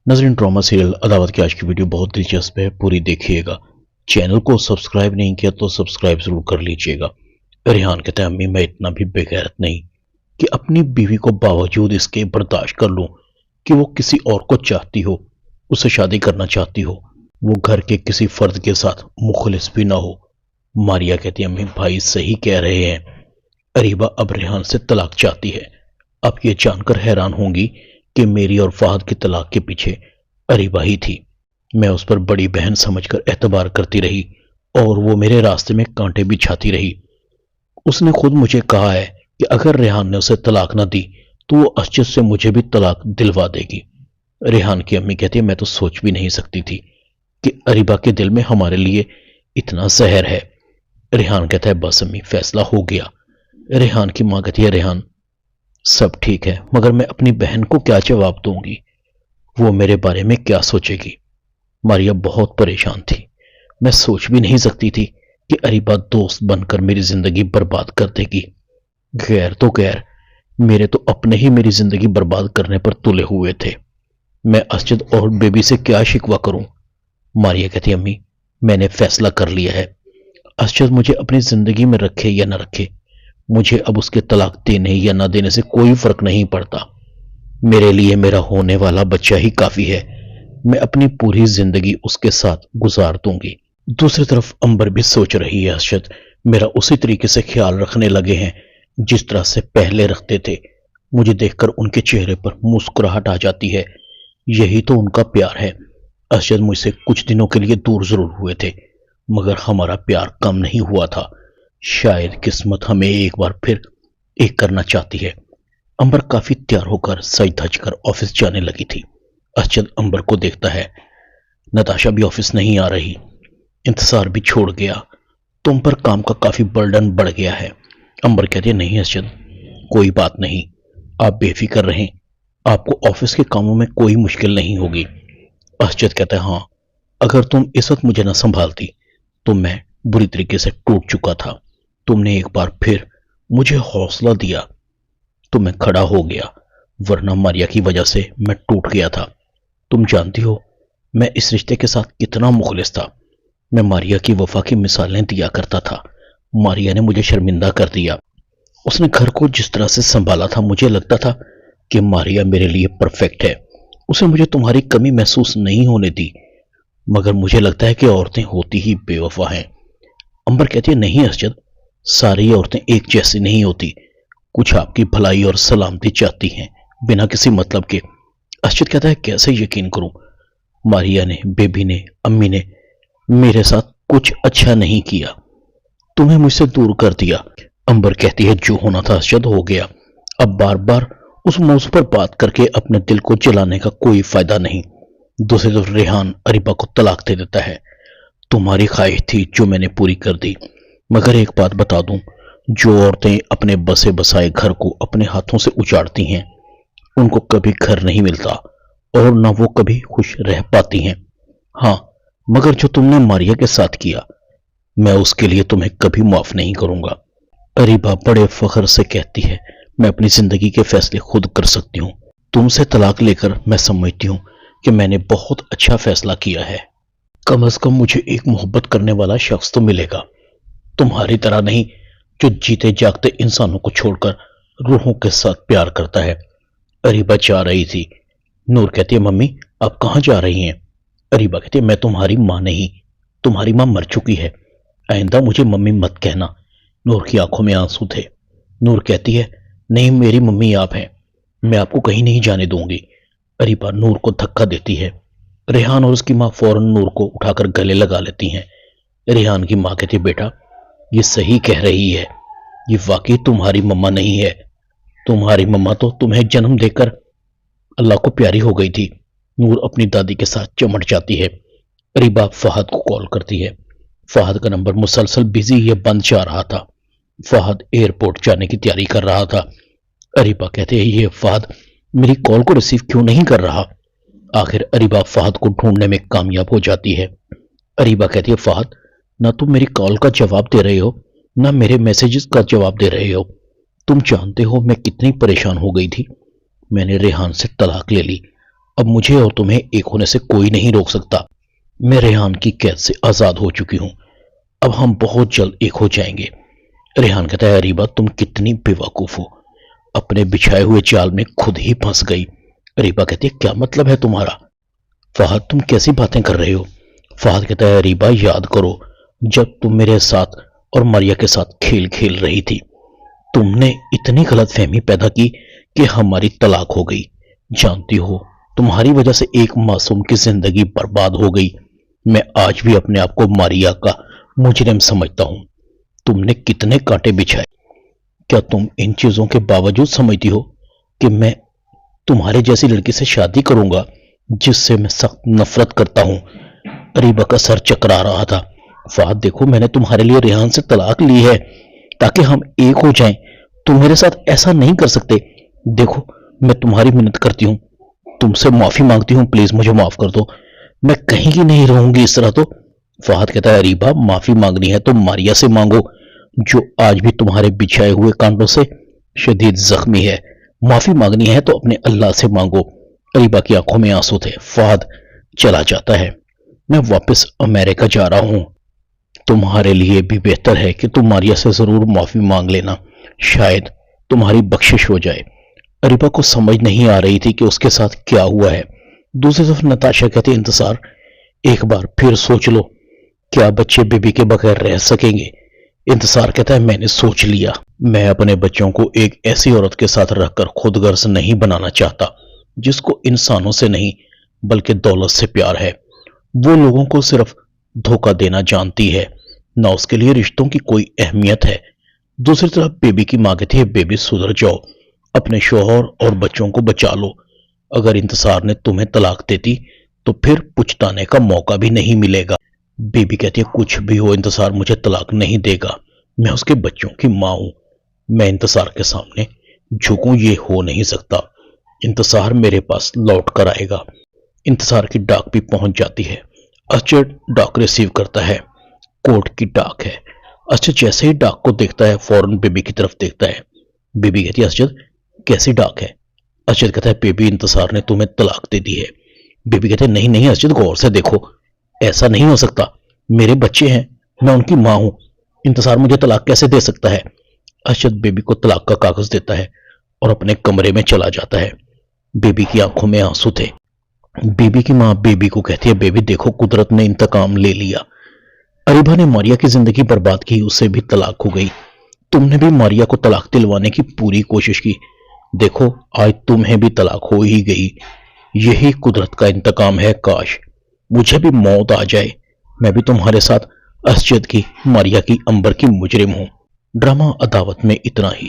नाज़रीन, drama serial अदावत की आज की वीडियो बहुत दिलचस्प है, पूरी देखिएगा। चैनल को सब्सक्राइब नहीं किया तो सब्सक्राइब जरूर कर लीजिएगा। रेहान कहता है, अम्मी मैं इतना भी बेगैरत नहीं कि अपनी बीवी को बावजूद इसके बर्दाश्त कर लूं कि वो किसी और को चाहती हो, उससे शादी करना चाहती हो, वो घर के किसी फर्द के साथ मुखलिस भी ना हो। मारिया कहती है, अम्मी भाई सही कह रहे हैं, अरीबा अब रेहान से तलाक चाहती है। आप ये जानकर हैरान होंगी कि मेरी और फहद की तलाक के पीछे अरीबा ही थी। मैं उस पर बड़ी बहन समझकर एतबार करती रही और वो मेरे रास्ते में कांटे बिछाती रही। उसने खुद मुझे कहा है कि अगर रेहान ने उसे तलाक न दी तो वो असजद से मुझे भी तलाक दिलवा देगी। रेहान की अम्मी कहती है, मैं तो सोच भी नहीं सकती थी कि अरीबा के दिल में हमारे लिए इतना जहर है। रेहान कहता है, बस अम्मी फैसला हो गया। रेहान की मां कहती है, रेहान सब ठीक है, मगर मैं अपनी बहन को क्या जवाब दूंगी, वो मेरे बारे में क्या सोचेगी। मारिया बहुत परेशान थी। मैं सोच भी नहीं सकती थी कि अरीबा दोस्त बनकर मेरी जिंदगी बर्बाद कर देगी। गैर तो गैर, मेरे तो अपने ही मेरी जिंदगी बर्बाद करने पर तुले हुए थे। मैं असजद और बेबी से क्या शिकवा करूं। मारिया कहती, अम्मी मैंने फैसला कर लिया है। असजद मुझे अपनी जिंदगी में रखे या न रखे, मुझे अब उसके तलाक देने या ना देने से कोई फर्क नहीं पड़ता। मेरे लिए मेरा होने वाला बच्चा ही काफी है। मैं अपनी पूरी जिंदगी उसके साथ गुजार दूंगी। दूसरी तरफ अंबर भी सोच रही है, असजद मेरा उसी तरीके से ख्याल रखने लगे हैं जिस तरह से पहले रखते थे। मुझे देखकर उनके चेहरे पर मुस्कुराहट आ जाती है। यही तो उनका प्यार है। असजद मुझसे कुछ दिनों के लिए दूर जरूर हुए थे, मगर हमारा प्यार कम नहीं हुआ था। शायद किस्मत हमें एक बार फिर एक करना चाहती है। अंबर काफी तैयार होकर सज धज कर ऑफिस जाने लगी थी। असजद अंबर को देखता है। नताशा भी ऑफिस नहीं आ रही, इंतजार भी छोड़ गया, तुम पर काम का काफी बर्डन बढ़ गया है। अंबर कहती है, नहीं असजद कोई बात नहीं, आप बेफिक्र रहें, आपको ऑफिस के कामों में कोई मुश्किल नहीं होगी। असजद कहता है, हाँ अगर तुम इस वक्त मुझे न संभालती तो मैं बुरी तरीके से टूट चुका था। तुमने एक बार फिर मुझे हौसला दिया तो मैं खड़ा हो गया, वरना मारिया की वजह से मैं टूट गया था। तुम जानती हो मैं इस रिश्ते के साथ कितना मुखलिस था। मैं मारिया की वफा की मिसालें दिया करता था। मारिया ने मुझे शर्मिंदा कर दिया। उसने घर को जिस तरह से संभाला था, मुझे लगता था कि मारिया मेरे लिए परफेक्ट है। उसे मुझे तुम्हारी कमी महसूस नहीं होने दी, मगर मुझे लगता है कि औरतें होती ही बेवफा हैं। अंबर कहती है, नहीं असजद, सारी औरतें एक जैसी नहीं होती, कुछ आपकी भलाई और सलामती चाहती हैं बिना किसी मतलब के। असजद कहता है, कैसे यकीन करूं, मारिया ने, बेबी ने, अम्मी ने मेरे साथ कुछ अच्छा नहीं किया, तुम्हें मुझसे दूर कर दिया। अंबर कहती है, जो होना था असजद हो गया, अब बार बार उस मौजू पर बात करके अपने दिल को जलाने का कोई फायदा नहीं। दूसरी तरफ रेहान अरीबा को तलाक दे देता है। तुम्हारी ख्वाहिश थी जो मैंने पूरी कर दी, मगर एक बात बता दूं, जो औरतें अपने बसे बसाए घर को अपने हाथों से उजाड़ती हैं उनको कभी घर नहीं मिलता और न वो कभी खुश रह पाती हैं। हाँ, मगर जो तुमने मारिया के साथ किया, मैं उसके लिए तुम्हें कभी माफ नहीं करूंगा। अरीबा बड़े फख्र से कहती है, मैं अपनी जिंदगी के फैसले खुद कर सकती हूँ। तुमसे तलाक लेकर मैं समझती हूँ कि मैंने बहुत अच्छा फैसला किया है। कम से कम मुझे एक मोहब्बत करने वाला शख्स तो मिलेगा, तुम्हारी तरह नहीं जो जीते जागते इंसानों को छोड़कर रूहों के साथ प्यार करता है। अरीबा जा रही थी। नूर कहती है, मम्मी आप कहाँ जा रही हैं। अरीबा कहती है, मैं तुम्हारी माँ नहीं, तुम्हारी माँ मर चुकी है, आइंदा मुझे मम्मी मत कहना। नूर की आंखों में आंसू थे। नूर कहती है, नहीं मेरी मम्मी आप हैं, मैं आपको कहीं नहीं जाने दूंगी। अरीबा नूर को धक्का देती है। रेहान और उसकी माँ फौरन नूर को उठाकर गले लगा लेती हैं। रेहान की माँ कहती है, बेटा ये सही कह रही है, ये वाकई तुम्हारी मम्मा नहीं है, तुम्हारी मम्मा तो तुम्हें जन्म देकर अल्लाह को प्यारी हो गई थी। नूर अपनी दादी के साथ चमट जाती है। अरीबा फहद को कॉल करती है। फहद का नंबर मुसलसल बिजी या बंद जा रहा था। फहद एयरपोर्ट जाने की तैयारी कर रहा था। अरीबा कहते हैं, ये फहद मेरी कॉल को रिसीव क्यों नहीं कर रहा। आखिर अरीबा फहद को ढूंढने में कामयाब हो जाती है। अरीबा कहती है, फहद ना तुम मेरी कॉल का जवाब दे रहे हो, ना मेरे मैसेजेस का जवाब दे रहे हो। तुम जानते हो मैं कितनी परेशान हो गई थी। मैंने रेहान से तलाक ले ली, اب مجھے اور تمہیں ایک ہونے سے کوئی نہیں روک سکتا۔ میں ریحان کی قید سے آزاد ہو چکی ہوں، اب ہم بہت جلد ایک ہو جائیں گے۔ ریحان کہتا ہے اریبہ تم کتنی بے وقوف ہو، اپنے بچھائے ہوئے جال میں خود ہی پھنس گئی۔ اریبہ کہتی ہے کیا مطلب ہے تمہارا؟ فہد تم کیسی باتیں کر رہے ہو؟ فہد کہتا ہے اریبہ یاد کرو جب تم میرے ساتھ اور ماریا کے ساتھ کھیل کھیل رہی تھی، تم نے اتنی غلط فہمی پیدا کی کہ ہماری طلاق ہو گئی۔ جانتی ہو تمہاری وجہ سے ایک معصوم کی زندگی برباد ہو گئی۔ میں آج بھی اپنے آپ کو ماریا کا مجرم سمجھتا ہوں۔ تم نے کتنے کانٹے بچھائے، کیا تم ان چیزوں کے باوجود سمجھتی ہو کہ میں تمہارے جیسی لڑکی سے شادی کروں گا جس سے میں سخت نفرت کرتا ہوں؟ اریبہ کا سر چکرا رہا تھا۔ فہد دیکھو میں نے تمہارے لیے ریحان سے طلاق لی ہے تاکہ ہم ایک ہو جائیں، تم میرے ساتھ ایسا نہیں کر سکتے۔ دیکھو میں تمہاری منت کرتی ہوں، تم سے معافی مانگتی ہوں، پلیز مجھے معاف کر دو، میں کہیں کی نہیں رہوں گی اس طرح تو۔ فہد کہتا ہے اریبہ معافی مانگنی ہے تو ماریا سے مانگو جو آج بھی تمہارے بچھائے ہوئے کانٹوں سے شدید زخمی ہے۔ معافی مانگنی ہے تو اپنے اللہ سے مانگو۔ اریبہ کی آنکھوں میں آنسو تھے۔ فہد چلا جاتا ہے۔ میں واپس امریکہ جا رہا ہوں، تمہارے لیے بھی بہتر ہے کہ تم ماریا سے ضرور معافی مانگ لینا، شاید تمہاری بخشش ہو جائے۔ اریبہ کو سمجھ نہیں آ رہی تھی کہ اس کے ساتھ کیا ہوا ہے۔ دوسری طرف نتاشا کہتی انتصار ایک بار پھر سوچ لو، کیا بچے بیبی کے بغیر رہ سکیں گے؟ انتصار کہتا ہے میں نے سوچ لیا، میں اپنے بچوں کو ایک ایسی عورت کے ساتھ رکھ کر خود غرض نہیں بنانا چاہتا جس کو انسانوں سے نہیں بلکہ دولت سے پیار ہے۔ وہ لوگوں کو صرف دھوکہ دینا جانتی ہے، نہ اس کے لیے رشتوں کی کوئی اہمیت ہے۔ دوسری طرف بیبی کی ماں کہتی ہے بیبی سدھر جاؤ، اپنے شوہر اور بچوں کو بچا لو۔ اگر انتصار نے تمہیں طلاق دیتی تو پھر پچھتانے کا موقع بھی نہیں ملے گا۔ بیبی کہتی ہے کچھ بھی ہو انتصار مجھے طلاق نہیں دے گا، میں اس کے بچوں کی ماں ہوں، میں انتصار کے سامنے جھکوں یہ ہو نہیں سکتا۔ انتصار میرے پاس لوٹ کر آئے گا۔ انتصار کی ڈاک بھی پہنچ جاتی ہے۔ اسجد ڈاک ریسیو کرتا ہے، کورٹ کی ڈاک ہے۔ اسجد جیسے ہی ڈاک کو دیکھتا ہے فوراً بیبی کی طرف دیکھتا ہے۔ بیبی کہتی ہے اسجد کیسی ڈاک ہے؟ اسجد کہتا ہے بیبی انتصار نے تمہیں طلاق دے دی ہے۔ بیبی کہتے ہیں نہیں اسجد غور سے دیکھو، ایسا نہیں ہو سکتا، میرے بچے ہیں، میں ان کی ماں ہوں، انتصار مجھے طلاق کیسے دے سکتا ہے؟ اسجد بیبی کو طلاق کا کاغذ دیتا ہے اور اپنے کمرے میں چلا جاتا ہے۔ بیبی کی آنکھوں میں آنسو تھے۔ بیبی کی ماں بیبی کو کہتی ہے بیبی دیکھو قدرت نے انتقام لے لیا، اریبہ نے ماریا کی زندگی برباد کی، اسے بھی طلاق ہو گئی، تم نے بھی ماریا کو طلاق دلوانے کی پوری کوشش کی، دیکھو آج تمہیں بھی طلاق ہو ہی گئی، یہی قدرت کا انتقام ہے۔ کاش مجھے بھی موت آ جائے، میں بھی تمہارے ساتھ اسجد کی، ماریا کی، امبر کی مجرم ہوں۔ ڈرامہ عداوت میں اتنا ہی۔